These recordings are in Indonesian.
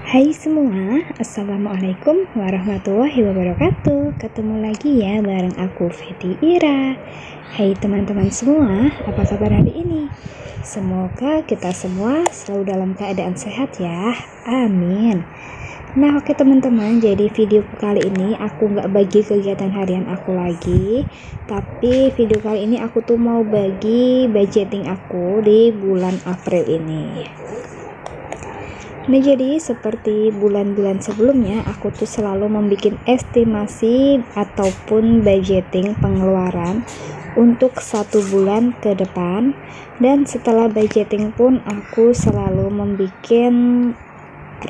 Hai semua, Assalamualaikum warahmatullahi wabarakatuh. Ketemu lagi ya bareng aku Feti Ira. Hai teman-teman semua, apa kabar hari ini? Semoga kita semua selalu dalam keadaan sehat ya, amin. Nah oke teman-teman, jadi video kali ini aku nggak bagi kegiatan harian aku lagi, tapi video kali ini aku tuh mau bagi budgeting aku di bulan April ini. Nah jadi seperti bulan-bulan sebelumnya, aku tuh selalu membuat estimasi ataupun budgeting pengeluaran untuk 1 bulan ke depan. Dan setelah budgeting pun aku selalu membuat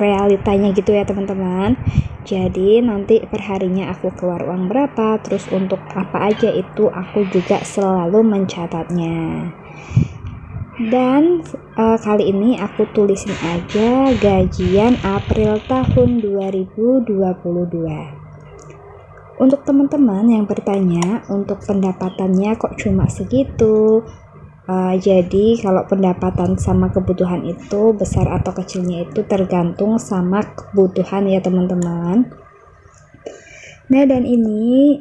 realitanya gitu ya teman-teman. Jadi nanti perharinya aku keluar uang berapa, terus untuk apa aja itu aku juga selalu mencatatnya. Dan kali ini aku tulisin aja gajian April tahun 2022. Untuk teman-teman yang bertanya untuk pendapatannya kok cuma segitu, jadi kalau pendapatan sama kebutuhan itu besar atau kecilnya itu tergantung sama kebutuhan ya teman-teman. Nah dan ini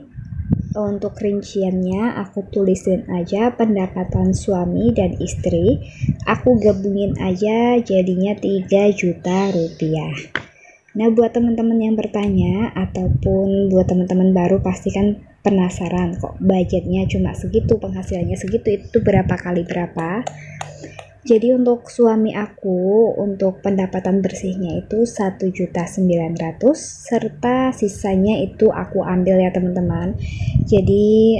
untuk rinciannya aku tulisin aja pendapatan suami dan istri, aku gabungin aja jadinya 3 juta rupiah. Nah buat teman-teman yang bertanya ataupun buat teman-teman baru pasti kan penasaran kok budgetnya cuma segitu, penghasilannya segitu, itu berapa kali berapa. Jadi untuk suami aku untuk pendapatan bersihnya itu 1.900.000 serta sisanya itu aku ambil ya teman-teman. Jadi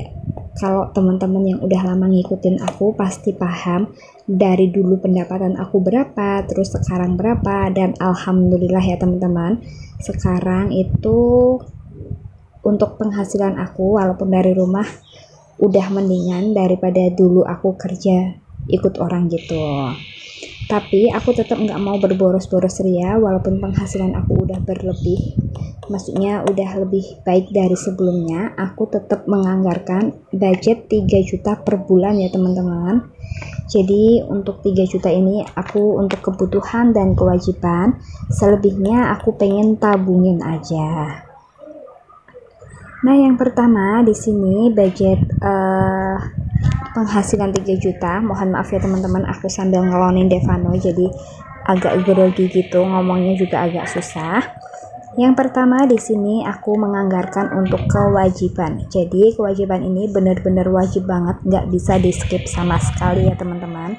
kalau teman-teman yang udah lama ngikutin aku pasti paham dari dulu pendapatan aku berapa, terus sekarang berapa, dan alhamdulillah ya teman-teman, sekarang itu untuk penghasilan aku walaupun dari rumah udah mendingan daripada dulu aku kerja ikut orang gitu. Tapi aku tetap nggak mau berboros-boros ria walaupun penghasilan aku udah berlebih, maksudnya udah lebih baik dari sebelumnya. Aku tetap menganggarkan budget 3 juta per bulan ya teman-teman. Jadi untuk 3 juta ini aku untuk kebutuhan dan kewajiban, selebihnya aku pengen tabungin aja. Nah yang pertama di sini budget penghasilan 3 juta. Mohon maaf ya teman-teman, aku sambil ngelonin Devano jadi agak grogi gitu, ngomongnya juga agak susah. Yang pertama di sini aku menganggarkan untuk kewajiban. Jadi kewajiban ini benar-benar wajib banget, nggak bisa di skip sama sekali ya teman-teman.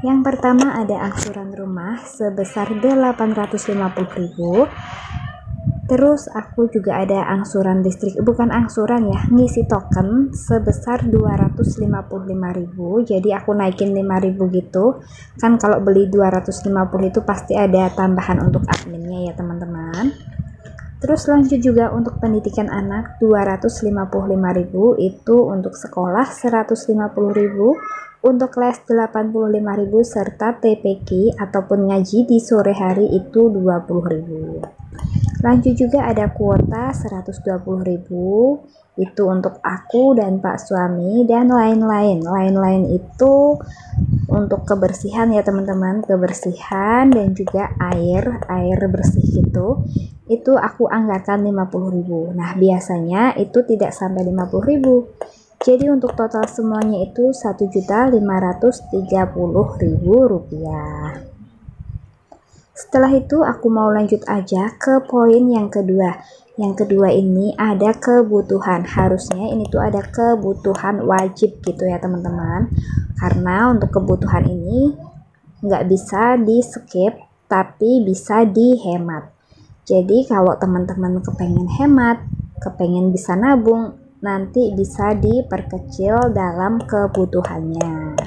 Yang pertama ada angsuran rumah sebesar 850.000. Terus aku juga ada angsuran listrik, bukan angsuran ya, ngisi token sebesar 255.000. Jadi aku naikin 5.000 gitu. Kan kalau beli 250 itu pasti ada tambahan untuk adminnya ya teman-teman. Terus lanjut juga untuk pendidikan anak 255.000, itu untuk sekolah 150.000, untuk les 85.000 serta TPQ ataupun ngaji di sore hari itu 20.000. Lanjut juga ada kuota 120.000, itu untuk aku dan Pak suami dan lain-lain. Lain-lain itu untuk kebersihan ya teman-teman, kebersihan dan juga air bersih gitu. Itu aku anggarkan 50.000. Nah biasanya itu tidak sampai 50.000. Jadi untuk total semuanya itu 1.530.000 rupiah. Setelah itu aku mau lanjut aja ke poin yang kedua. Yang kedua ini ada kebutuhan. Harusnya ini tuh ada kebutuhan wajib gitu ya teman-teman. Karena untuk kebutuhan ini nggak bisa di skip, tapi bisa dihemat. Jadi kalau teman-teman kepengen hemat, kepengen bisa nabung, nanti bisa diperkecil dalam kebutuhannya.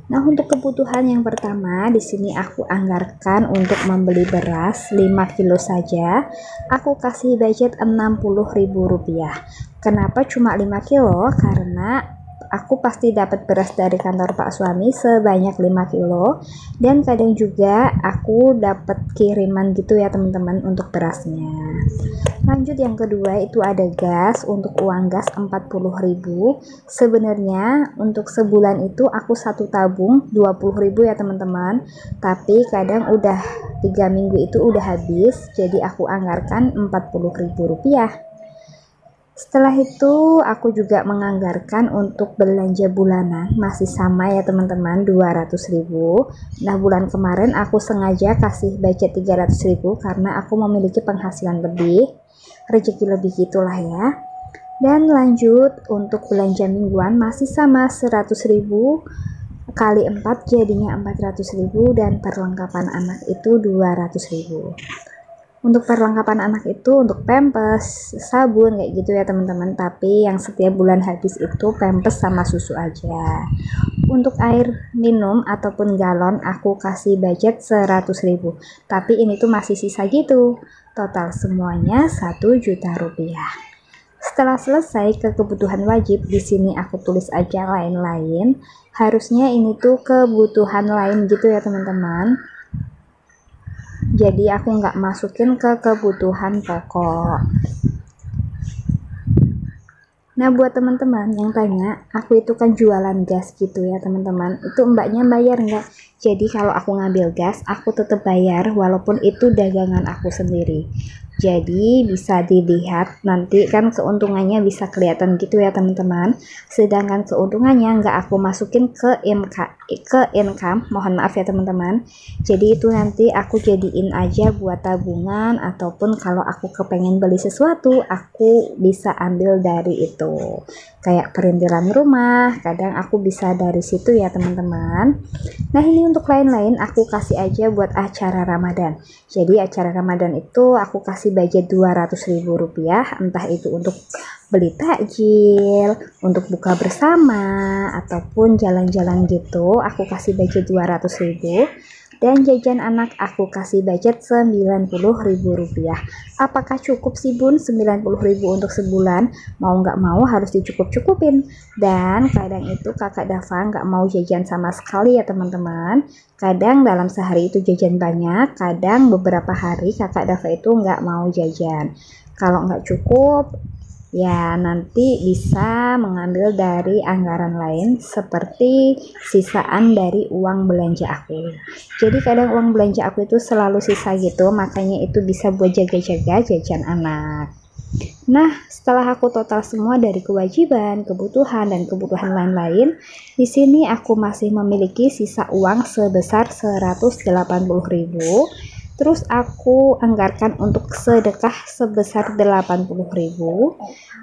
Nah untuk kebutuhan yang pertama di sini aku anggarkan untuk membeli beras 5 kilo saja. Aku kasih budget 60.000 rupiah. Kenapa cuma 5 kilo? Karena aku pasti dapat beras dari kantor Pak suami sebanyak 5 kilo, dan kadang juga aku dapat kiriman gitu ya teman-teman untuk berasnya. Lanjut yang kedua itu ada gas. Untuk uang gas 40.000. Sebenarnya untuk sebulan itu aku satu tabung 20.000 ya teman-teman, tapi kadang udah 3 minggu itu udah habis, jadi aku anggarkan 40.000 rupiah. Setelah itu aku juga menganggarkan untuk belanja bulanan, masih sama ya teman-teman, 200.000. Nah bulan kemarin aku sengaja kasih budget 300.000 karena aku memiliki penghasilan lebih, rezeki lebih gitulah ya. Dan lanjut untuk belanja mingguan masih sama 100.000 kali 4 jadinya 400.000, dan perlengkapan anak itu 200.000. Untuk perlengkapan anak itu untuk pampers, sabun kayak gitu ya teman-teman, tapi yang setiap bulan habis itu pampers sama susu aja. Untuk air minum ataupun galon aku kasih budget 100.000, tapi ini tuh masih sisa gitu. Total semuanya 1 juta rupiah. Setelah selesai ke kebutuhan wajib, di sini aku tulis aja lain-lain. Harusnya ini tuh kebutuhan lain gitu ya teman-teman. Jadi aku nggak masukin ke kebutuhan pokok. Nah buat teman-teman yang tanya, aku itu kan jualan gas gitu ya teman-teman, itu mbaknya bayar nggak? Jadi kalau aku ngambil gas, aku tetap bayar walaupun itu dagangan aku sendiri. Jadi bisa dilihat nanti kan keuntungannya bisa kelihatan gitu ya teman-teman. Sedangkan keuntungannya nggak aku masukin ke income, mohon maaf ya teman-teman. Jadi itu nanti aku jadiin aja buat tabungan, ataupun kalau aku kepengen beli sesuatu aku bisa ambil dari itu. Kayak perintilan rumah, kadang aku bisa dari situ ya teman-teman. Nah ini untuk lain-lain aku kasih aja buat acara Ramadan. Jadi acara Ramadan itu aku kasih budget 200.000 rupiah, entah itu untuk beli takjil, untuk buka bersama, ataupun jalan-jalan gitu aku kasih budget 200.000. Dan jajan anak aku kasih budget 90.000 rupiah. Apakah cukup sih bun 90.000 untuk sebulan? Mau nggak mau harus dicukup-cukupin. Dan kadang itu kakak Dava nggak mau jajan sama sekali ya teman-teman. Kadang dalam sehari itu jajan banyak, kadang beberapa hari kakak Dava itu nggak mau jajan. Kalau nggak cukup, ya nanti bisa mengambil dari anggaran lain seperti sisaan dari uang belanja aku. Jadi kadang uang belanja aku itu selalu sisa gitu, makanya itu bisa buat jaga-jaga jajan anak. Nah setelah aku total semua dari kewajiban, kebutuhan, dan kebutuhan lain-lain, di sini aku masih memiliki sisa uang sebesar 180.000. Terus aku anggarkan untuk sedekah sebesar 80.000,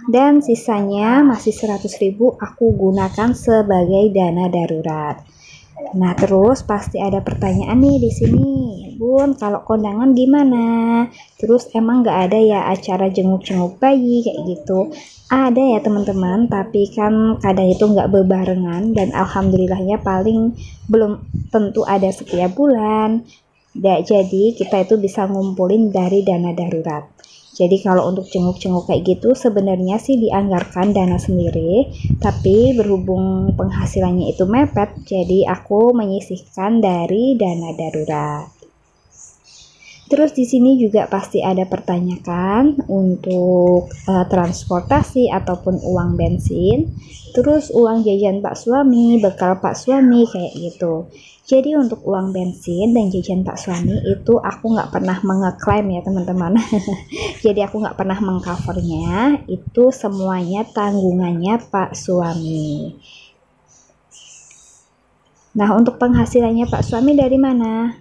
dan sisanya masih 100.000 aku gunakan sebagai dana darurat. Nah terus pasti ada pertanyaan nih di sini, Bun kalau kondangan gimana? Terus emang nggak ada ya acara jenguk-jenguk bayi kayak gitu? Ada ya teman-teman, tapi kan kadang itu nggak berbarengan, dan alhamdulillahnya paling belum tentu ada setiap bulan. Jadi kita itu bisa ngumpulin dari dana darurat. Jadi kalau untuk jenguk-jenguk kayak gitu sebenarnya sih dianggarkan dana sendiri, tapi berhubung penghasilannya itu mepet, jadi aku menyisihkan dari dana darurat. Terus di sini juga pasti ada pertanyaan untuk transportasi ataupun uang bensin, terus uang jajan Pak suami, bekal Pak suami kayak gitu. Jadi untuk uang bensin dan jajan Pak suami itu aku nggak pernah mengeklaim ya teman-teman. Jadi aku nggak pernah mengcovernya, itu semuanya tanggungannya Pak suami. Nah untuk penghasilannya Pak suami dari mana?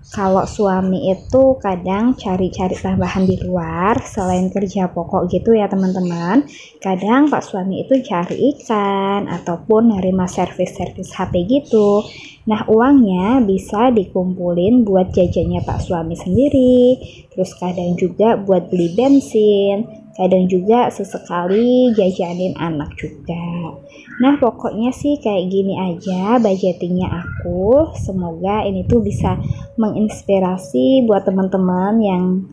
Kalau suami itu kadang cari-cari tambahan di luar selain kerja pokok gitu ya teman-teman. Kadang Pak suami itu cari ikan ataupun nerima servis-servis HP gitu. Nah uangnya bisa dikumpulin buat jajannya Pak suami sendiri, terus kadang juga buat beli bensin, kadang juga sesekali jajanin anak juga. Nah pokoknya sih kayak gini aja budgetingnya aku. Semoga ini tuh bisa menginspirasi buat teman-teman yang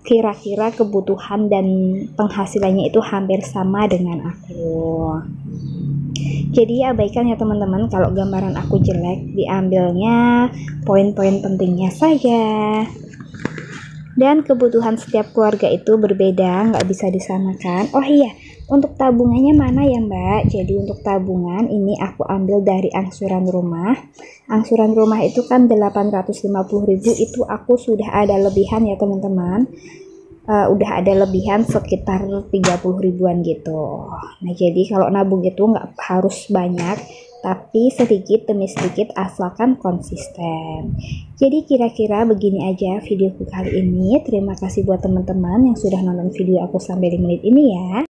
kira-kira kebutuhan dan penghasilannya itu hampir sama dengan aku. Jadi abaikan ya teman-teman kalau gambaran aku jelek, diambilnya poin-poin pentingnya saja. Dan kebutuhan setiap keluarga itu berbeda, nggak bisa disamakan. Oh iya, untuk tabungannya mana ya Mbak? Jadi untuk tabungan ini aku ambil dari angsuran rumah. Angsuran rumah itu kan 850.000, itu aku sudah ada lebihan ya teman-teman. Udah ada lebihan sekitar 30 ribuan gitu. Nah jadi kalau nabung itu nggak harus banyak, tapi sedikit demi sedikit asalkan konsisten. Jadi kira-kira begini aja videoku kali ini. Terima kasih buat teman-teman yang sudah nonton video aku sampai di menit ini ya.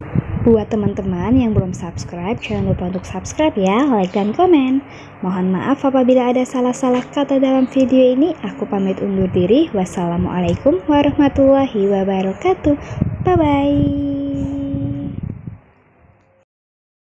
Buat teman-teman yang belum subscribe, jangan lupa untuk subscribe ya, like dan komen. Mohon maaf apabila ada salah-salah kata dalam video ini. Aku pamit undur diri. Wassalamualaikum warahmatullahi wabarakatuh. Bye-bye.